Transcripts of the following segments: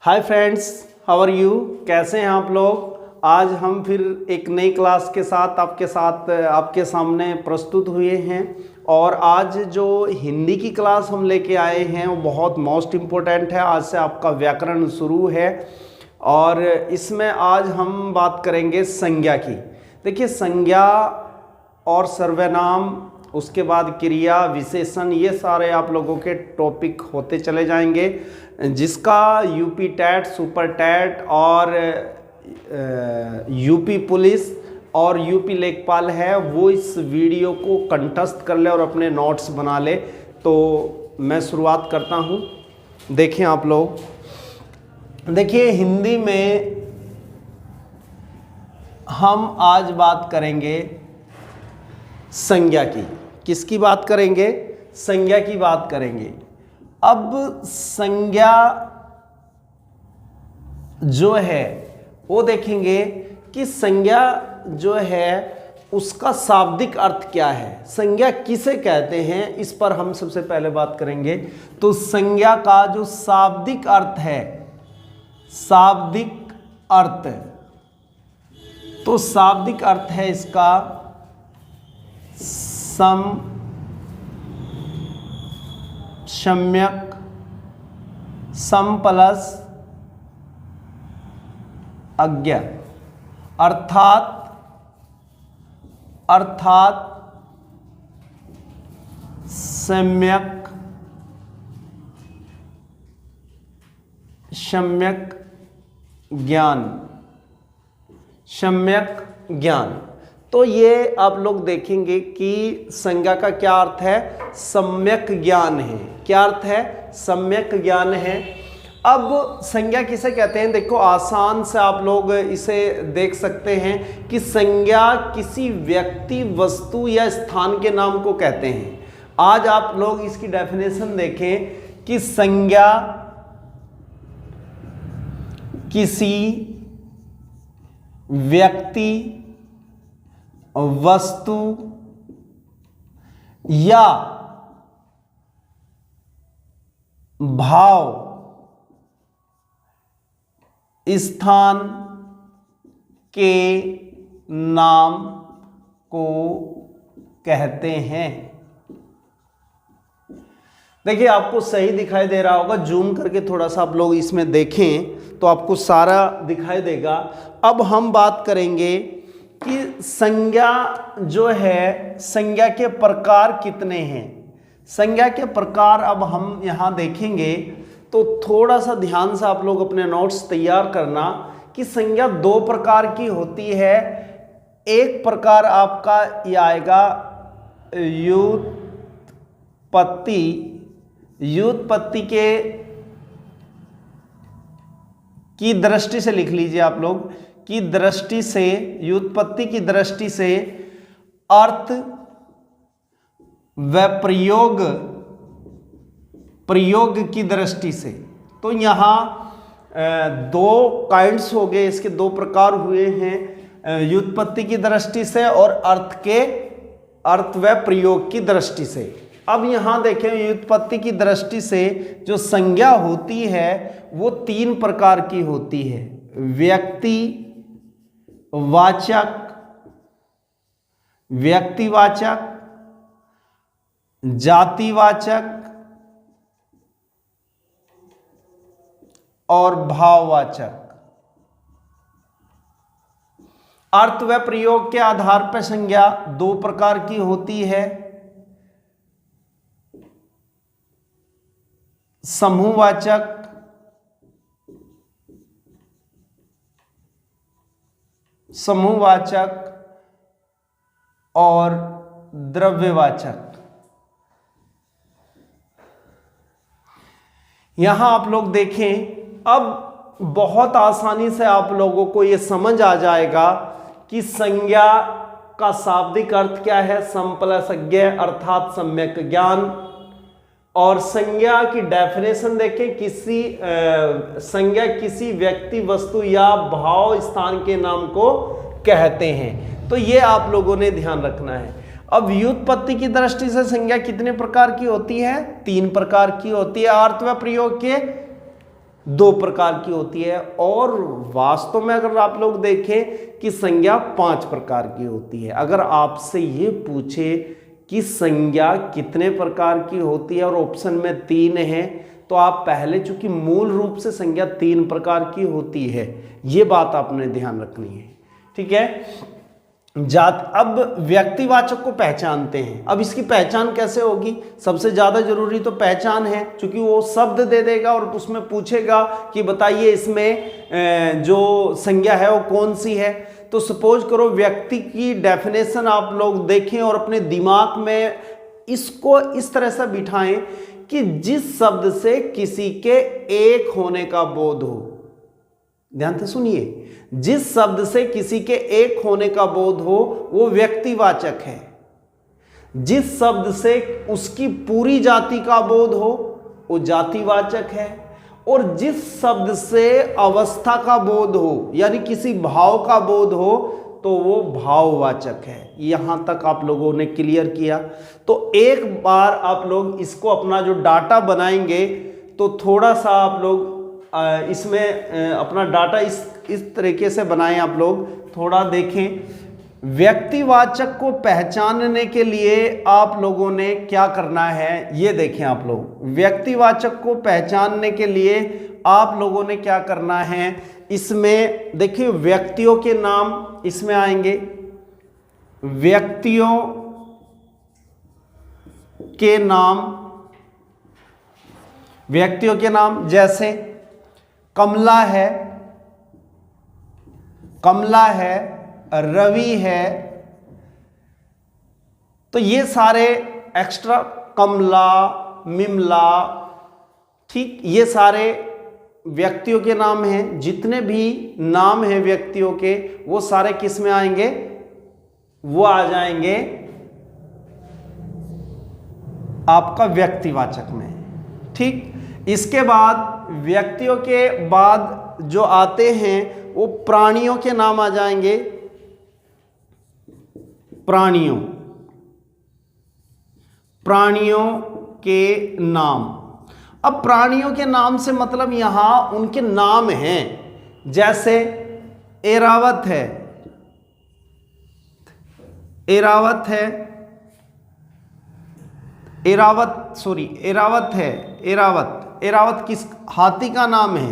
Hi friends, how are you. कैसे हैं आप लोग। आज हम फिर एक नई क्लास के साथ आपके सामने प्रस्तुत हुए हैं। और आज जो हिंदी की क्लास हम लेके आए हैं वो बहुत मोस्ट इम्पोर्टेंट है। आज से आपका व्याकरण शुरू है और इसमें आज हम बात करेंगे संज्ञा की। देखिए, संज्ञा और सर्वनाम, उसके बाद क्रिया, विशेषण, ये सारे आप लोगों के टॉपिक होते चले जाएंगे, जिसका यूपी टैट, सुपर टैट और यूपी पुलिस और यूपी लेखपाल है वो इस वीडियो को कंठस्थ कर ले और अपने नोट्स बना ले। तो मैं शुरुआत करता हूँ। देखें आप लोग, देखिए हिंदी में हम आज बात करेंगे संज्ञा की। किसकी बात करेंगे? संज्ञा की बात करेंगे। अब संज्ञा जो है वो देखेंगे कि संज्ञा जो है उसका शाब्दिक अर्थ क्या है, संज्ञा किसे कहते हैं, इस पर हम सबसे पहले बात करेंगे। तो संज्ञा का जो शाब्दिक अर्थ है, शाब्दिक अर्थ, तो शाब्दिक अर्थ है इसका सम्यक, सम प्लस अज्ञ, अर्थात सम्यक ज्ञान, सम्यक ज्ञान। तो ये आप लोग देखेंगे कि संज्ञा का क्या अर्थ है? सम्यक ज्ञान है। क्या अर्थ है? सम्यक ज्ञान है। अब संज्ञा किसे कहते हैं? देखो, आसान से आप लोग इसे देख सकते हैं कि संज्ञा किसी व्यक्ति, वस्तु या स्थान के नाम को कहते हैं। आज आप लोग इसकी डेफिनेशन देखें कि संज्ञा किसी व्यक्ति, वस्तु या भाव, स्थान के नाम को कहते हैं। देखिए, आपको सही दिखाई दे रहा होगा, जूम करके थोड़ा सा आप लोग इसमें देखें तो आपको सारा दिखाई देगा। अब हम बात करेंगे कि संज्ञा जो है, संज्ञा के प्रकार कितने हैं। संज्ञा के प्रकार अब हम यहाँ देखेंगे तो थोड़ा सा ध्यान से आप लोग अपने नोट्स तैयार करना कि संज्ञा दो प्रकार की होती है। एक प्रकार आपका ये आएगा व्युत्पत्ति। व्युत्पत्ति की दृष्टि से लिख लीजिए आप लोग, की दृष्टि से, व्युत्पत्ति की दृष्टि से अर्थ व प्रयोग की दृष्टि से। तो यहाँ दो काइंड्स हो गए, इसके दो प्रकार हुए हैं, व्युत्पत्ति की दृष्टि से और अर्थ व प्रयोग की दृष्टि से। अब यहाँ देखें, व्युत्पत्ति की दृष्टि से जो संज्ञा होती है वो तीन प्रकार की होती है: व्यक्तिवाचक, जातिवाचक और भाववाचक। अर्थ व प्रयोग के आधार पर संज्ञा दो प्रकार की होती है: समूहवाचक और द्रव्यवाचक। यहां आप लोग देखें, अब बहुत आसानी से आप लोगों को यह समझ आ जाएगा कि संज्ञा का शाब्दिक अर्थ क्या है। सम प्लस अज्ञ अर्थात सम्यक ज्ञान। और संज्ञा की डेफिनेशन देखें, संज्ञा किसी व्यक्ति, वस्तु या भाव, स्थान के नाम को कहते हैं। तो ये आप लोगों ने ध्यान रखना है। अब व्युत्पत्ति की दृष्टि से संज्ञा कितने प्रकार की होती है? तीन प्रकार की होती है। अर्थ व प्रयोग के 2 प्रकार की होती है, और वास्तव में अगर आप लोग देखें कि संज्ञा 5 प्रकार की होती है। अगर आपसे ये पूछे कि संज्ञा कितने प्रकार की होती है और ऑप्शन में 3 है, तो आप पहले, चूंकि मूल रूप से संज्ञा 3 प्रकार की होती है, ये बात आपने ध्यान रखनी है, ठीक है। जात अब व्यक्तिवाचक को पहचानते हैं। अब इसकी पहचान कैसे होगी? सबसे ज्यादा जरूरी तो पहचान है, क्योंकि वो शब्द दे देगा और उसमें पूछेगा कि बताइए इसमें जो संज्ञा है वो कौन सी है। तो सपोज करो व्यक्ति की डेफिनेशन आप लोग देखें और अपने दिमाग में इसको इस तरह से बिठाएं कि जिस शब्द से किसी के एक होने का बोध हो। ध्यान से सुनिए, जिस शब्द से किसी के एक होने का बोध हो वो व्यक्तिवाचक है। जिस शब्द से उसकी पूरी जाति का बोध हो वो जातिवाचक है। और जिस शब्द से अवस्था का बोध हो, यानी किसी भाव का बोध हो, तो वो भाववाचक है। यहां तक आप लोगों ने क्लियर किया। तो एक बार आप लोग इसको अपना जो डाटा बनाएंगे तो थोड़ा सा आप लोग इसमें अपना डाटा इस तरीके से बनाएं। आप लोग थोड़ा देखें। व्यक्तिवाचक को पहचानने के लिए आप लोगों ने क्या करना है, ये देखें आप लोग। व्यक्तिवाचक को पहचानने के लिए आप लोगों ने क्या करना है, इसमें देखिए व्यक्तियों के नाम इसमें आएंगे। व्यक्तियों के नाम, व्यक्तियों के नाम जैसे कमला है, कमला है, रवि है। तो ये सारे एक्स्ट्रा, कमला, मिमला, ठीक, ये सारे व्यक्तियों के नाम हैं। जितने भी नाम हैं व्यक्तियों के, वो सारे किस में आएंगे? वो आ जाएंगे आपका व्यक्तिवाचक में, ठीक। इसके बाद व्यक्तियों के बाद जो आते हैं वो प्राणियों के नाम आ जाएंगे। प्राणियों, प्राणियों के नाम। अब प्राणियों के नाम से मतलब यहां उनके नाम हैं। जैसे एरावत है, एरावत है, एरावत है, एरावत। एरावत किस हाथी का नाम है?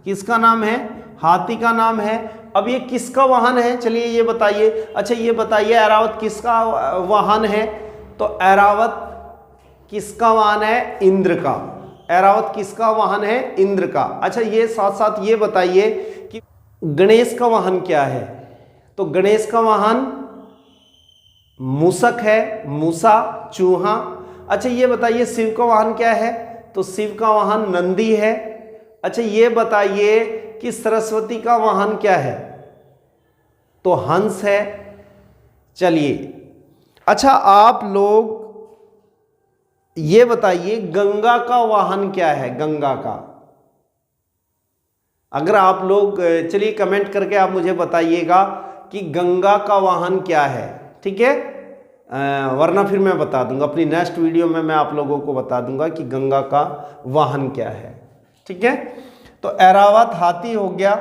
किसका नाम है? हाथी का नाम है। अब ये किसका वाहन है? चलिए ये बताइए। अच्छा ये बताइए एरावत किसका वाहन है? तो एरावत किसका वाहन है? इंद्र का। एरावत किसका वाहन है? इंद्र का। अच्छा ये साथ साथ ये बताइए कि गणेश का वाहन क्या है? तो गणेश का वाहन मूषक है, मूसा, चूहा। अच्छा ये बताइए शिव का वाहन क्या है? तो शिव का वाहन नंदी है। अच्छा ये बताइए कि सरस्वती का वाहन क्या है? तो हंस है। चलिए अच्छा आप लोग ये बताइए गंगा का वाहन क्या है? गंगा का, अगर आप लोग, चलिए कमेंट करके आप मुझे बताइएगा कि गंगा का वाहन क्या है, ठीक है। वरना फिर मैं बता दूंगा अपनी नेक्स्ट वीडियो में, मैं आप लोगों को बता दूंगा कि गंगा का वाहन क्या है, ठीक है। तो एरावत हाथी हो गया,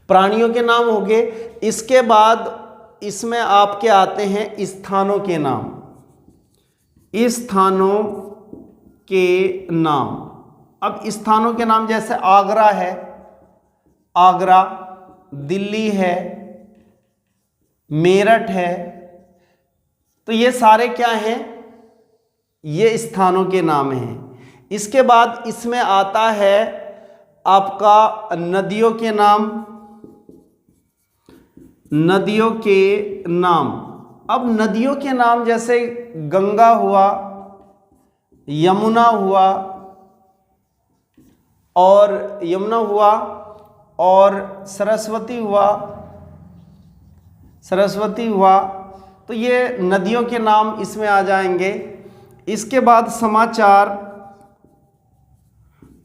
प्राणियों के नाम हो गए। इसके बाद इसमें आपके आते हैं स्थानों के नाम। स्थानों के नाम, अब स्थानों के नाम जैसे आगरा है, आगरा, दिल्ली है, मेरठ है। तो ये सारे क्या हैं? ये स्थानों के नाम हैं। इसके बाद इसमें आता है आपका नदियों के नाम। नदियों के नाम, अब नदियों के नाम जैसे गंगा हुआ, यमुना हुआ और यमुना हुआ और सरस्वती हुआ, सरस्वती हुआ। तो ये नदियों के नाम इसमें आ जाएंगे। इसके बाद समाचार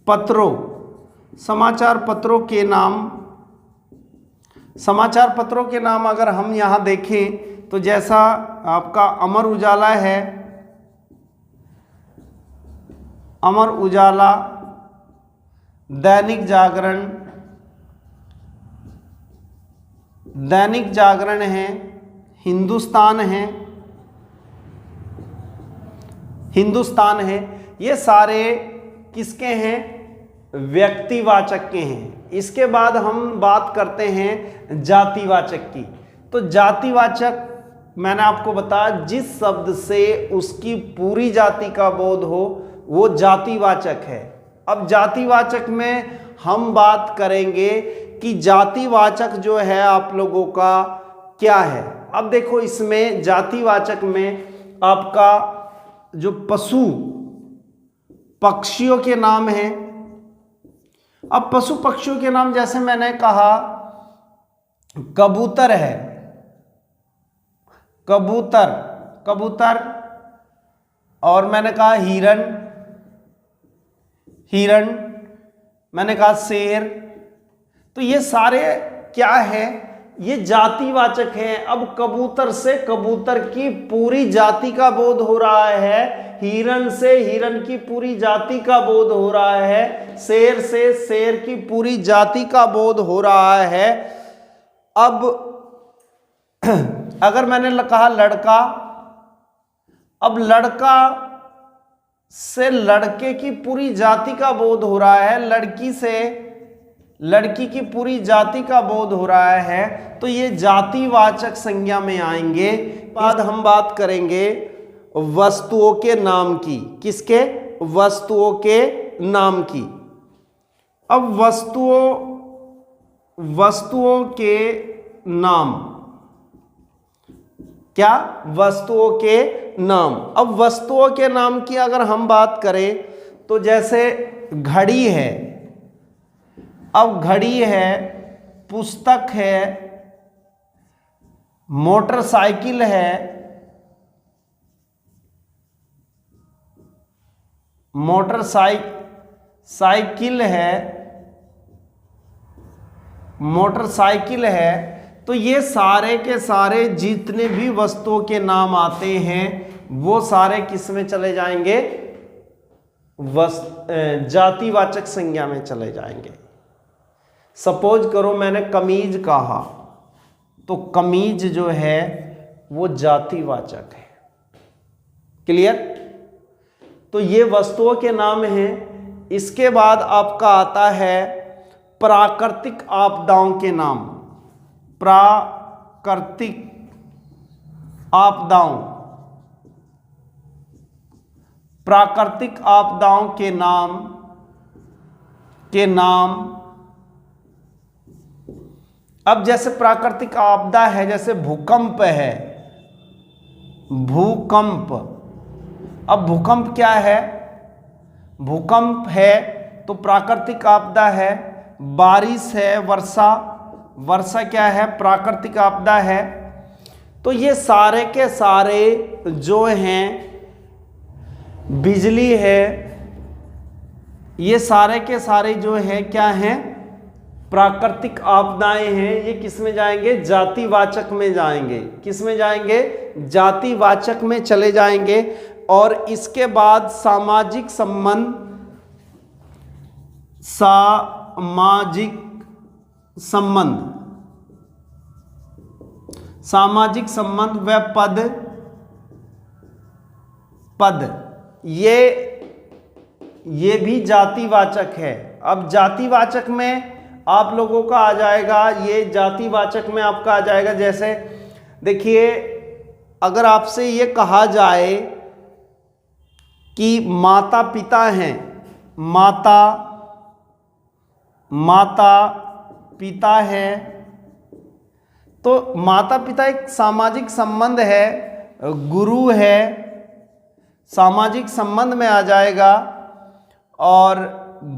पत्रों, समाचार पत्रों के नाम। समाचार पत्रों के नाम अगर हम यहाँ देखें तो जैसा आपका अमर उजाला है, अमर उजाला, दैनिक जागरण, दैनिक जागरण है, हिंदुस्तान है, हिंदुस्तान है। ये सारे किसके हैं? व्यक्तिवाचक के हैं। इसके बाद हम बात करते हैं जातिवाचक की। तो जातिवाचक मैंने आपको बताया जिस शब्द से उसकी पूरी जाति का बोध हो वो जातिवाचक है। अब जातिवाचक में हम बात करेंगे कि जातिवाचक जो है आप लोगों का क्या है। अब देखो इसमें जातिवाचक में आपका जो पशु पक्षियों के नाम हैं। अब पशु पक्षियों के नाम जैसे मैंने कहा कबूतर है, कबूतर, कबूतर, और मैंने कहा हिरन, हिरन, मैंने कहा शेर। तो ये सारे क्या है? ये जातिवाचक हैं। अब कबूतर से कबूतर की पूरी जाति का बोध हो रहा है, हिरन से हिरन की पूरी जाति का बोध हो रहा है, शेर से शेर की पूरी जाति का बोध हो रहा है। अब अगर मैंने कहा लड़का, अब लड़का से लड़के की पूरी जाति का बोध हो रहा है, लड़की से लड़की की पूरी जाति का बोध हो रहा है। तो ये जातिवाचक संज्ञा में आएंगे। बाद हम बात करेंगे वस्तुओं के नाम की। किसके? वस्तुओं के नाम की। अब वस्तुओं के नाम क्या? वस्तुओं के नाम। अब वस्तुओं के नाम की अगर हम बात करें तो जैसे घड़ी है, अब घड़ी है, पुस्तक है, मोटरसाइकिल है, साइकिल है, मोटरसाइकिल है। तो ये सारे के सारे जितने भी वस्तुओं के नाम आते हैं वो सारे किस में चले जाएंगे? जातिवाचक संज्ञा में चले जाएंगे। सपोज करो मैंने कमीज कहा तो कमीज जो है वो जातिवाचक है। क्लियर? तो ये वस्तुओं के नाम हैं। इसके बाद आपका आता है प्राकृतिक आपदाओं के नाम। प्राकृतिक आपदाओं, प्राकृतिक आपदाओं के नाम। अब जैसे प्राकृतिक आपदा है, जैसे भूकंप है, भूकंप। अब भूकंप क्या है? भूकंप है तो प्राकृतिक आपदा है। बारिश है, वर्षा, वर्षा क्या है? प्राकृतिक आपदा है। तो ये सारे के सारे जो हैं, बिजली है, ये सारे के सारे जो है क्या हैं? प्राकृतिक आपदाएं हैं। ये किस में जाएंगे? जातिवाचक में जाएंगे। किस में जाएंगे? जातिवाचक में चले जाएंगे। और इसके बाद सामाजिक संबंध, सामाजिक संबंध व पद, ये भी जातिवाचक है। अब जातिवाचक में आप लोगों का आ जाएगा, ये जातिवाचक में आपका आ जाएगा। जैसे देखिए अगर आपसे ये कहा जाए कि माता पिता हैं, माता पिता है, तो माता पिता एक सामाजिक संबंध है, गुरु है, सामाजिक संबंध में आ जाएगा। और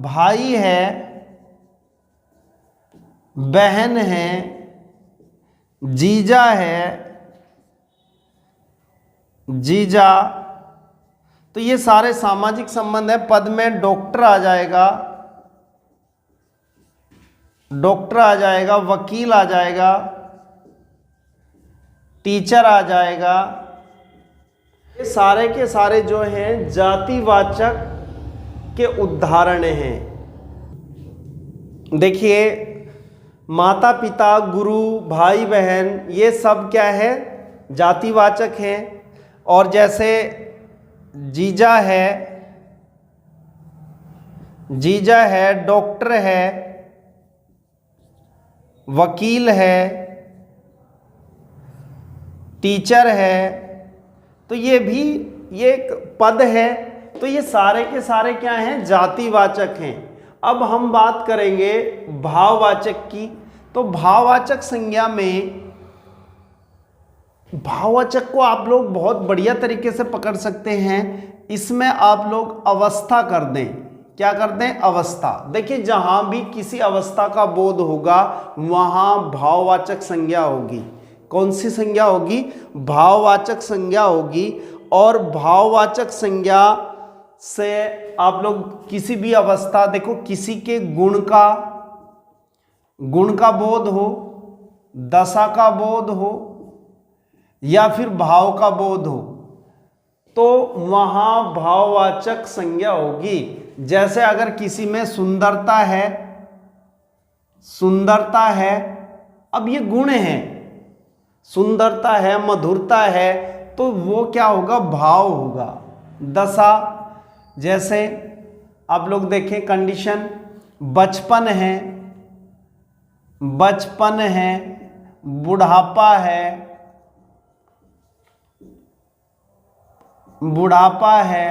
भाई है, बहन है, जीजा है, जीजा। तो ये सारे सामाजिक संबंध है। पद में डॉक्टर आ जाएगा, डॉक्टर आ जाएगा, वकील आ जाएगा, टीचर आ जाएगा। ये सारे के सारे जो हैं जातिवाचक के उदाहरण हैं। देखिए माता पिता, गुरु, भाई बहन, ये सब क्या है, जातिवाचक हैं। और जैसे जीजा है, डॉक्टर है, वकील है, टीचर है, तो ये एक पद है। तो ये सारे के सारे क्या हैं, जातिवाचक हैं। अब हम बात करेंगे भाववाचक की। तो भाववाचक संज्ञा में भाववाचक को आप लोग बहुत बढ़िया तरीके से पकड़ सकते हैं। इसमें आप लोग अवस्था कर दें। क्या कर दें, अवस्था। देखिए जहां भी किसी अवस्था का बोध होगा वहां भाववाचक संज्ञा होगी। कौन सी संज्ञा होगी, भाववाचक संज्ञा होगी। और भाववाचक संज्ञा से आप लोग किसी भी अवस्था, देखो किसी के गुण का बोध हो, दशा का बोध हो या फिर भाव का बोध हो, तो वहां भाववाचक संज्ञा होगी। जैसे अगर किसी में सुंदरता है, अब ये गुण है, सुंदरता है, मधुरता है, तो वो क्या होगा, भाव होगा। दशा, जैसे आप लोग देखें कंडीशन, बचपन है, बुढ़ापा है,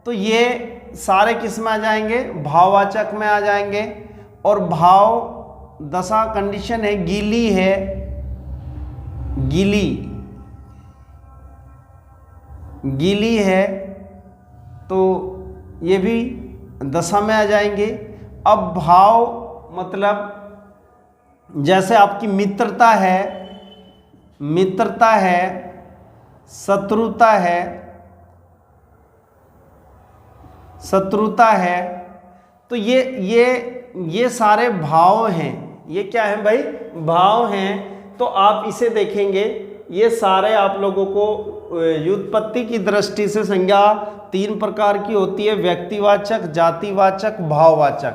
तो ये सारे किस में आ जाएंगे, भाववाचक में आ जाएंगे। और भाव दशा कंडीशन है, गीली है, तो ये भी दशा में आ जाएंगे। अब भाव मतलब जैसे आपकी मित्रता है, शत्रुता है, तो ये सारे भाव हैं। ये क्या है भाई, भाव हैं। तो आप इसे देखेंगे, ये सारे आप लोगों को व्युत्पत्ति की दृष्टि से संज्ञा 3 प्रकार की होती है, व्यक्तिवाचक, जातिवाचक, भाववाचक।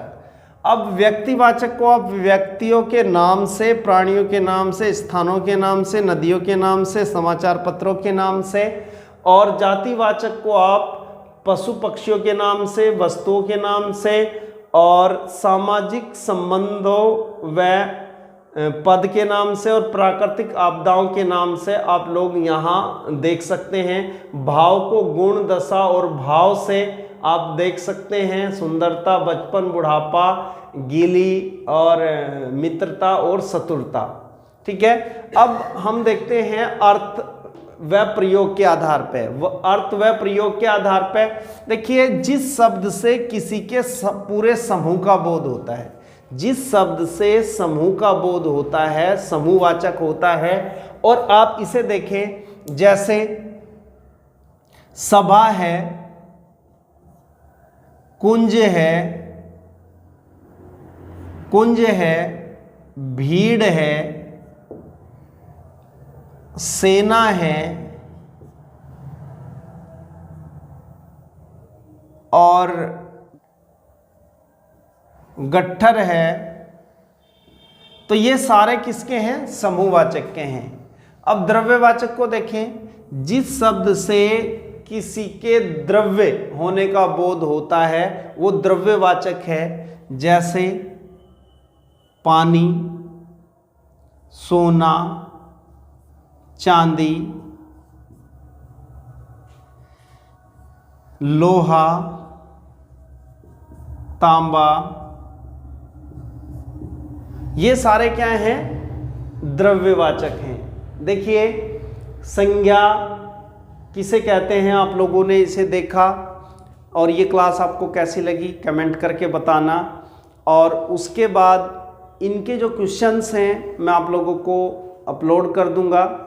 अब व्यक्तिवाचक को आप व्यक्तियों के नाम से, प्राणियों के नाम से, स्थानों के नाम से, नदियों के नाम से, समाचार पत्रों के नाम से, और जातिवाचक को आप पशु पक्षियों के नाम से, वस्तुओं के नाम से, और सामाजिक संबंधों व पद के नाम से, और प्राकृतिक आपदाओं के नाम से आप लोग यहाँ देख सकते हैं। भाव को गुण, दशा और भाव से आप देख सकते हैं, सुंदरता, बचपन, बुढ़ापा, गीली और मित्रता और शत्रुता। ठीक है, अब हम देखते हैं अर्थ व प्रयोग के आधार पे। अर्थ व प्रयोग के आधार पे देखिए, जिस शब्द से किसी के पूरे समूह का बोध होता है, जिस शब्द से समूह का बोध होता है, समूहवाचक होता है। और आप इसे देखें, जैसे सभा है, कुंज है, भीड़ है, सेना है, और गट्ठर है। तो ये सारे किसके हैं, समूहवाचक के हैं। अब द्रव्यवाचक को देखें, जिस शब्द से किसी के द्रव्य होने का बोध होता है वो द्रव्यवाचक है। जैसे पानी, सोना, चांदी, लोहा, तांबा, ये सारे क्या हैं, द्रव्यवाचक हैं। देखिए संज्ञा किसे कहते हैं, आप लोगों ने इसे देखा, और ये क्लास आपको कैसी लगी कमेंट करके बताना। और उसके बाद इनके जो क्वेश्चंस हैं मैं आप लोगों को अपलोड कर दूंगा,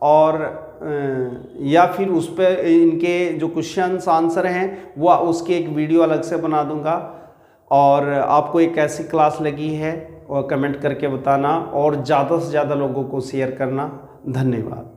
और या फिर उस पर इनके जो क्वेश्चंस आंसर हैं वो उसकी एक वीडियो अलग से बना दूंगा। और आपको एक कैसी क्लास लगी है और कमेंट करके बताना, और ज़्यादा से ज़्यादा लोगों को शेयर करना। धन्यवाद।